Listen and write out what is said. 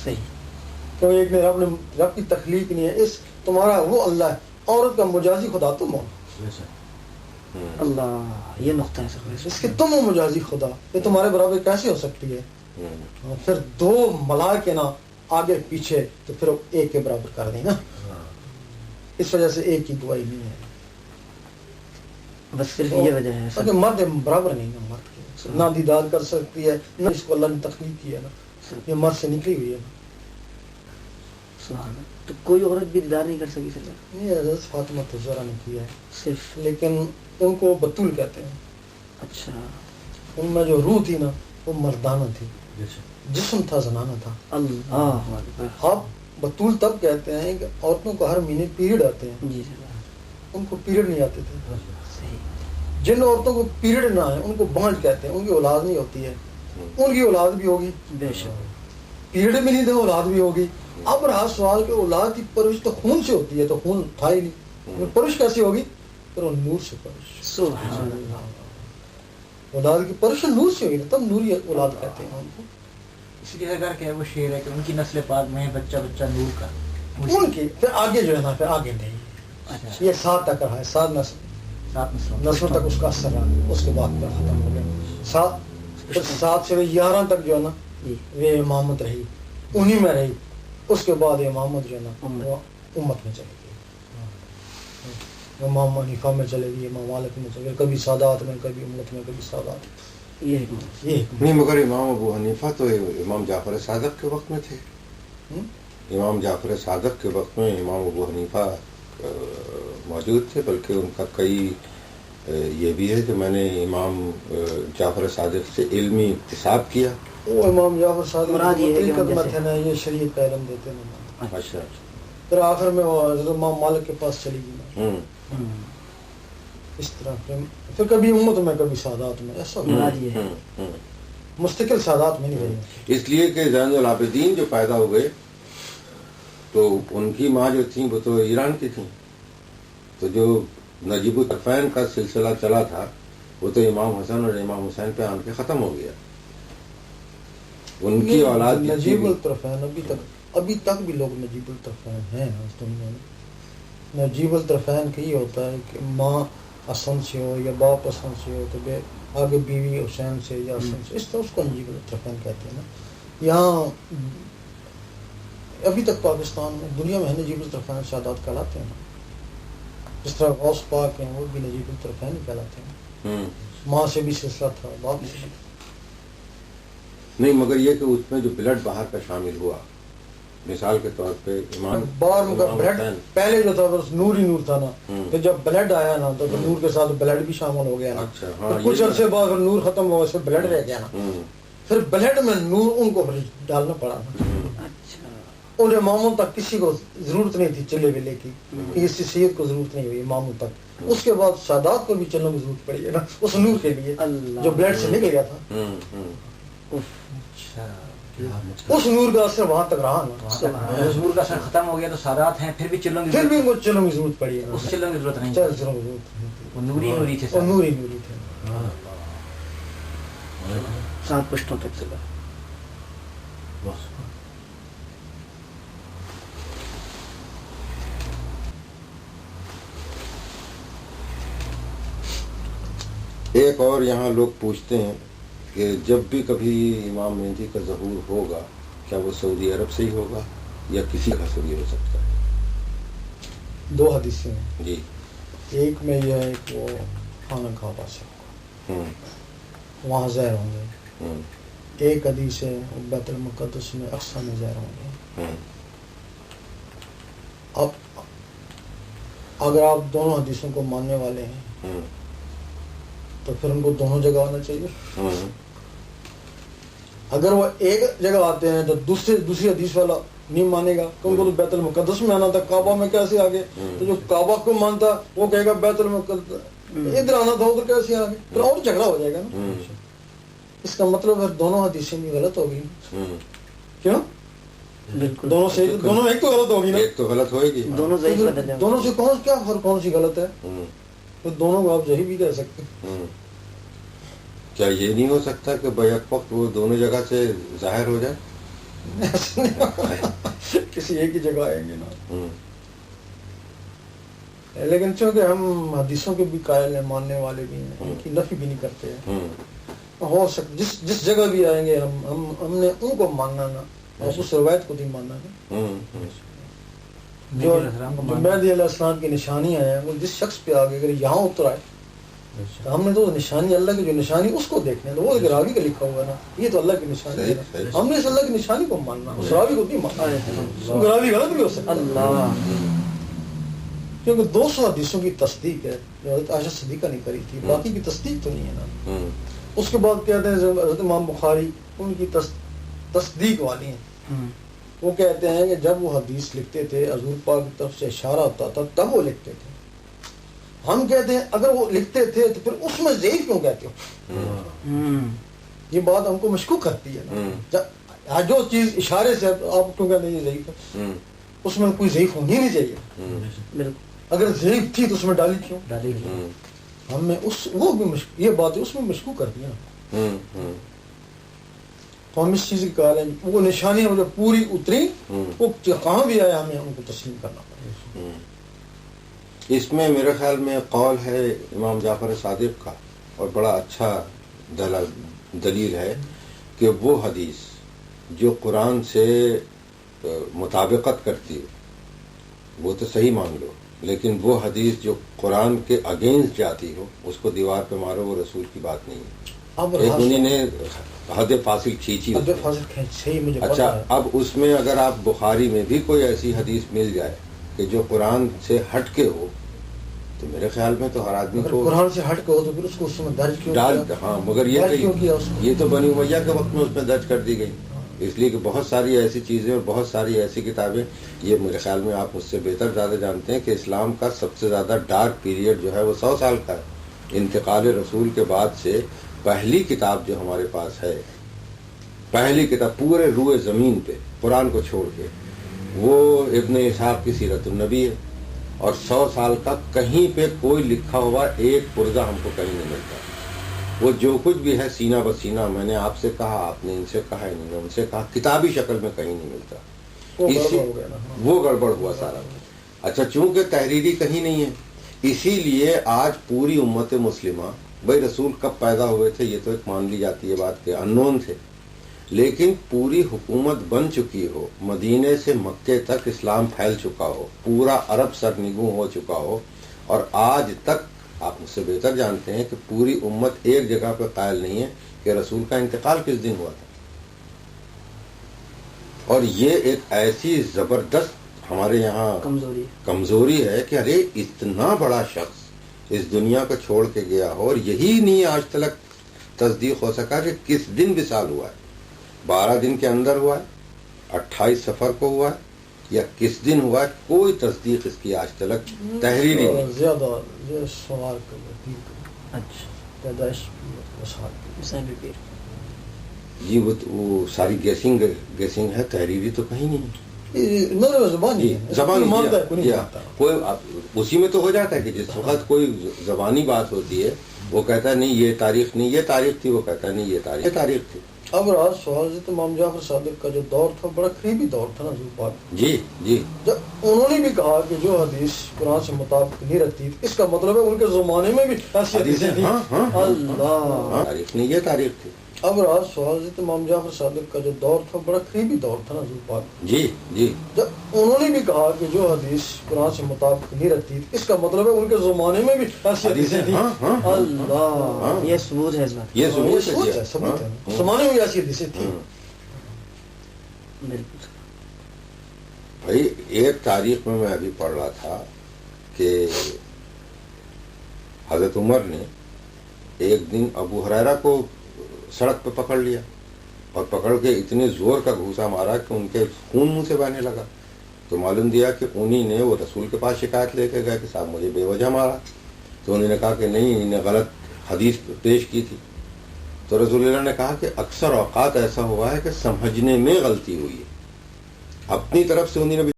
صحیح. کیوں ایک نے رب کی تخلیق نہیں ہے. اس تمہارا وہ اللہ ہے, عورت کا مجازی خدا تم ہو. اللہ, یہ نقطہ ہے سر. اس کے تم ہو مجازی خدا, یہ تمہارے برابر کیسے ہو سکتی ہے؟ پھر دو ملا کے نا آگے پیچھے تو پھر ایک کے برابر کر دیں نا. اس وجہ سے ایک کی گواہی نہیں ہے. بس صرف یہ وجہ ہے کہ مرد برابر نہیں نا, مرد کی نہ دیدار کر سکتی ہے نہ اس کو اللہ نے تخلیق کی ہے نا, یہ مرد سے نکلی ہوئی ہے. تو کوئی عورت بھی دیدار نہیں کر سکی سر؟ نہیں, حضرت فاطمہ زہرا نے کیا ہے صرف, لیکن ان کو بطول کہتے ہیں. اچھا. ان میں جو روح تھی نا وہ مردانہ تھی, جسم تھا زنانہ تھا. اللہ. آپ بطول تب کہتے ہیں کہ عورتوں کو ہر مہینے پیریڈ آتے ہیں. جی سر. ان کو پیریڈ نہیں آتے تھے. صحیح. جن عورتوں کو پیریڈ نہ آئے ان کو بانڈ کہتے ہیں. ان کی اولاد نہیں ہوتی ہے, ان کی اولاد بھی ہوگی. بے شک. پیریڈ بھی نہیں تھے, اولاد بھی ہوگی. اب رہا سوال کہ اولاد کی پرورش تو خون سے ہوتی ہے, تو خون تھا ہی نہیں, پرورش کیسی ہوگی؟ پھر وہ نور سے پرورش. سبحان اللہ. اولاد کی پرورش نور سے ہوگی نا, تب نوری اولاد کہتے ہیں ان کو. اسی لیے اگر کہ وہ شعر ہے کہ ان کی نسل پاک میں بچہ بچہ نور کا. ان کی پھر آگے جو ہے نا, پھر آگے نہیں. یہ 7 تک رہا ہے, 7 نسلوں تک اس کا اثر رہا, اس کے بعد پھر ختم ہو گیا. 7 سے 11 تک جو ہے نا وہ امامت رہی, انہی میں رہی. اس کے بعد امامت جو ہے نا وہ امت میں چلے گئی. امام حنیفہ میں چلے گی, امام مالک میں چلے گی, کبھی سادات میں, کبھی امت میں, کبھی سادات. یہ نہیں, مگر امام ابو حنیفہ تو امام جعفر صادق کے وقت میں تھے. امام جعفر صادق کے وقت میں امام ابو حنیفہ موجود تھے, بلکہ ان کا کئی یہ بھی ہے کہ میں نے امام جعفر صادق سے علمی اکتساب کیا. وہ امام جعفر صادق مراد یہ ہے کہ خدمت ہے نا, یہ شریعت کا علم دیتے ہیں. اچھا. پھر آخر میں وہ حضرت امام مالک کے پاس چلی گئی نا. اس طرح پھر کبھی امت میں, کبھی سادات میں. ایسا مراد یہ ہے, مستقل سادات میں نہیں رہی. اس لیے کہ زین العابدین جو پیدا ہوئے تو ان کی ماں جو تھیں وہ تو ایران کی تھیں, تو جو نجیب الطرفین کا سلسلہ چلا تھا وہ تو امام حسن اور امام حسین پہ آن کے ختم ہو گیا. ان کی اولاد نجیب الطرفین ابھی تک بھی لوگ نجیب الطرفین ہیں اس دنیا میں. نجیب الطرفین کا یہ ہوتا ہے کہ ماں حسن سے ہو یا باپ حسن سے ہو تو آگے بیوی حسین سے یا حسن سے, اس طرح اس کو نجیب الطرفین کہتے ہیں نا. یہاں ابھی تک پاکستان میں, دنیا میں نجیب الطرفین سادات کہلاتے ہیں. جس طرح غوث پاک ہیں وہ بھی نجیب الطرفین ہی کہلاتے ہیں. ماں سے بھی سلسلہ تھا, باپ سے بھی. نہیں, مگر یہ کہ اس میں جو بلڈ باہر کا شامل ہوا, مثال کے طور پہ امام بلڈ پہلے جو تھا بس نور ہی نور تھا نا, پھر جب بلڈ آیا نا تو نور کے ساتھ بلڈ بھی شامل ہو گیا نا. کچھ عرصے بعد نور ختم ہوا, پھر بلڈ رہ گیا نا. پھر بلڈ میں نور ان کو ڈالنا پڑا نا. اور اماموں تک کسی کو ضرورت نہیں تھی چلے ویلے کی, کسی سید کو ضرورت نہیں ہوئی اماموں تک. اس کے بعد سادات کو بھی چلنے کی ضرورت پڑی ہے نا, اس نور کے لیے جو بلڈ سے نکل گیا تھا. اس نور کا اثر وہاں تک رہا نا. نور کا اثر ختم ہو گیا تو سادات ہیں, پھر بھی چلوں کی, پھر بھی ان کو چلوں کی ضرورت پڑی ہے. اس چلوں کی ضرورت نہیں, چلوں کی ضرورت, وہ نوری نوری تھے, وہ نوری نوری تھے. 7 پشتوں تک چلا. ایک اور یہاں لوگ پوچھتے ہیں کہ جب بھی کبھی امام مہدی کا ظہور ہوگا کیا وہ سعودی عرب سے ہی ہوگا یا کسی کا سے بھی ہو سکتا ہے؟ 2 حدیثیں ہیں جی. ایک میں یہ ہے کہ وہ خانہ کعبہ سے ہوگا, وہاں ظاہر ہوں گے. ایک حدیث ہے بیت المقدس میں اقصی میں ظاہر ہوں گے. اب اگر آپ دونوں حدیثوں کو ماننے والے ہیں تو پھر ان کو دونوں جگہ آنا چاہیے. اگر وہ ایک جگہ آتے ہیں تو دوسری حدیث والا نہیں مانے گا کہ ان کو تو بیت المقدس میں آنا تھا, کعبہ میں کیسے آگے؟ تو جو کعبہ کو مانتا وہ کہے گا بیت المقدس, ادھر آنا تھا ادھر کیسے آگے؟ پھر اور جھگڑا ہو جائے گا نا. اس کا مطلب ہے دونوں حدیثیں بھی غلط ہو گئی. کیوں؟ بالکل دونوں سے دونوں ایک تو غلط ہوگی نا, ایک تو غلط ہوئے گی. دونوں سے کیا فرق, کون سی غلط ہے؟ تو دونوں کو آپ صحیح بھی کہہ سکتے ہیں. کیا یہ نہیں ہو سکتا کہ بیک وقت وہ دونوں جگہ سے ظاہر ہو جائے؟ کسی ایک ہی جگہ آئیں گے نا. لیکن چونکہ ہم حدیثوں کے بھی قائل ہیں, ماننے والے بھی ہیں, ان کی نفی بھی نہیں کرتے ہیں. ہو سکتا جس جگہ بھی آئیں گے ہم نے ان کو ماننا نا, اور اس روایت کو نہیں ماننا نا. جو مہدی علیہ السلام کی نشانیاں ہیں وہ جس شخص پہ آگے اگر یہاں اتر آئے تو ہم نے تو نشانی اللہ کی جو نشانی اس کو دیکھنا ہے, تو وہ اگر راوی کا لکھا ہوا نا یہ تو اللہ کی نشانی ہے, ہم نے اس اللہ کی نشانی کو ماننا, اس راوی کو نہیں ماننا. راوی غلط بھی ہو سکتا اللہ, کیونکہ 200 حدیثوں کی تصدیق ہے جو حضرت عائشہ صدیقہ نے کری تھی, باقی کی تصدیق تو نہیں ہے نا. اس کے بعد کہتے ہیں حضرت امام بخاری ان کی تصدیق والی ہیں. وہ کہتے ہیں کہ جب وہ حدیث لکھتے تھے حضور پاک کی طرف سے اشارہ ہوتا تھا تب وہ لکھتے تھے. ہم کہتے ہیں اگر وہ لکھتے تھے تو پھر اس میں ضعیف کیوں کہتے ہو؟ یہ بات ہم کو مشکوک کرتی ہے نا. جو چیز اشارے سے آپ کیوں کہتے ہیں یہ ضعیف ہے, اس میں کوئی ضعیف ہونی نہیں چاہیے. اگر ضعیف تھی تو اس میں ڈالی کیوں؟ ہم نے وہ بھی یہ بات ہے اس میں مشکوک کر دیا. تو ہم اس چیز کی قائل ہیں وہ نشانیاں جو پوری اتری وہ کہاں بھی آیا ہمیں ان کو تسلیم کرنا پڑے. اس میں میرے خیال میں قول ہے امام جعفر صادق کا, اور بڑا اچھا دلیل ہے کہ وہ حدیث جو قرآن سے مطابقت کرتی ہے وہ تو صحیح مان لو, لیکن وہ حدیث جو قرآن کے اگینسٹ جاتی ہو اس کو دیوار پہ مارو, وہ رسول کی بات نہیں ہے. انہیں نے حد فاصل کھینچی. اچھا, اب اس میں اگر آپ بخاری میں بھی کوئی ایسی حدیث مل جائے کہ جو قرآن سے ہٹ کے ہو تو میرے خیال میں تو ہر آدمی کو قرآن سے ہٹ کے ہو تو پھر اس کو اس میں درج کیوں ڈال. ہاں, مگر یہ تو بنی امیہ کے وقت میں اس میں درج کر دی گئی, اس لیے کہ بہت ساری ایسی چیزیں اور بہت ساری ایسی کتابیں, یہ میرے خیال میں آپ مجھ سے بہتر زیادہ جانتے ہیں کہ اسلام کا سب سے زیادہ ڈارک پیریڈ جو ہے وہ 100 سال کا ہے. انتقال رسول کے بعد سے پہلی کتاب جو ہمارے پاس ہے, پہلی کتاب پورے روئے زمین پہ قرآن کو چھوڑ کے, وہ ابن اسحاق کی سیرت النبی ہے, اور 100 سال کا کہیں پہ کوئی لکھا ہوا ایک پرزہ ہم کو کہیں نہیں ملتا. وہ جو کچھ بھی ہے سینہ بسینہ, میں نے آپ سے کہا, آپ نے ان سے کہا, انہوں نے ان سے کہا, کتابی شکل میں کہیں نہیں ملتا. وہ گڑبڑ ہوا سارا. اچھا, چونکہ تحریری کہیں نہیں ہے اسی لیے آج پوری امت مسلمہ, بھائی رسول کب پیدا ہوئے تھے یہ تو ایک مان لی جاتی ہے بات کہ انون تھے, لیکن پوری حکومت بن چکی ہو, مدینے سے مکے تک اسلام پھیل چکا ہو, پورا عرب سرنگوں ہو چکا ہو, اور آج تک آپ مجھ سے بہتر جانتے ہیں کہ پوری امت ایک جگہ پہ قائل نہیں ہے کہ رسول کا انتقال کس دن ہوا تھا. اور یہ ایک ایسی زبردست ہمارے یہاں کمزوری ہے کہ ارے اتنا بڑا شخص اس دنیا کو چھوڑ کے گیا ہو اور یہی نہیں آج تک تصدیق ہو سکا کہ کس دن وصال ہوا ہے. 12 دن کے اندر ہوا ہے, 28 سفر کو ہوا ہے, یا کس دن ہوا ہے, کوئی تصدیق اس کی آج تک تحریری نہیں. زیادہ یہ سوال جی وہ ساری گیسنگ ہے, تحریری تو کہیں نہیں. زبانی کوئی اسی میں تو ہو جاتا ہے کہ جس وقت کوئی زبانی بات ہوتی ہے وہ کہتا ہے نہیں یہ تاریخ نہیں, یہ تاریخ تھی, وہ کہتا ہے نہیں یہ تاریخ تھی. اب راز سوال امام جعفر صادق کا جو دور تھا بڑا قریبی دور تھا نا حضور پاک. جی جی, جب انہوں نے بھی کہا کہ جو حدیث قرآن سے مطابق نہیں رہتی, اس کا مطلب ہے ان کے زمانے میں بھی ایسی حدیثیں تھیں. اللہ, تاریخ نہیں یہ تاریخ تھی. اب راز سوال امام جعفر صادق کا جو دور تھا بڑا قریبی دور تھا نا حضور پاک. جی جی, جب انہوں نے بھی کہا کہ جو حدیث قرآن سے مطابق نہیں رہتی, اس کا مطلب ہے ان کے زمانے میں بھی ایسی حدیثیں تھیں. اللہ, یہ ثبوت ہے, اس بات یہ ثبوت ہے, زمانے میں بھی ایسی حدیثیں تھیں. بالکل. بھائی ایک تاریخ میں ابھی پڑھ رہا تھا کہ حضرت عمر نے ایک دن ابو ہریرہ کو سڑک پہ پکڑ لیا اور پکڑ کے اتنے زور کا گھوسا مارا کہ ان کے خون منہ سے بہنے لگا. تو معلوم دیا کہ انہی نے وہ رسول کے پاس شکایت لے کے گئے کہ صاحب مجھے بے وجہ مارا. تو انہوں نے کہا کہ نہیں, انہوں نے غلط حدیث پیش کی تھی. تو رسول اللہ نے کہا کہ اکثر اوقات ایسا ہوا ہے کہ سمجھنے میں غلطی ہوئی ہے, اپنی طرف سے انہوں نے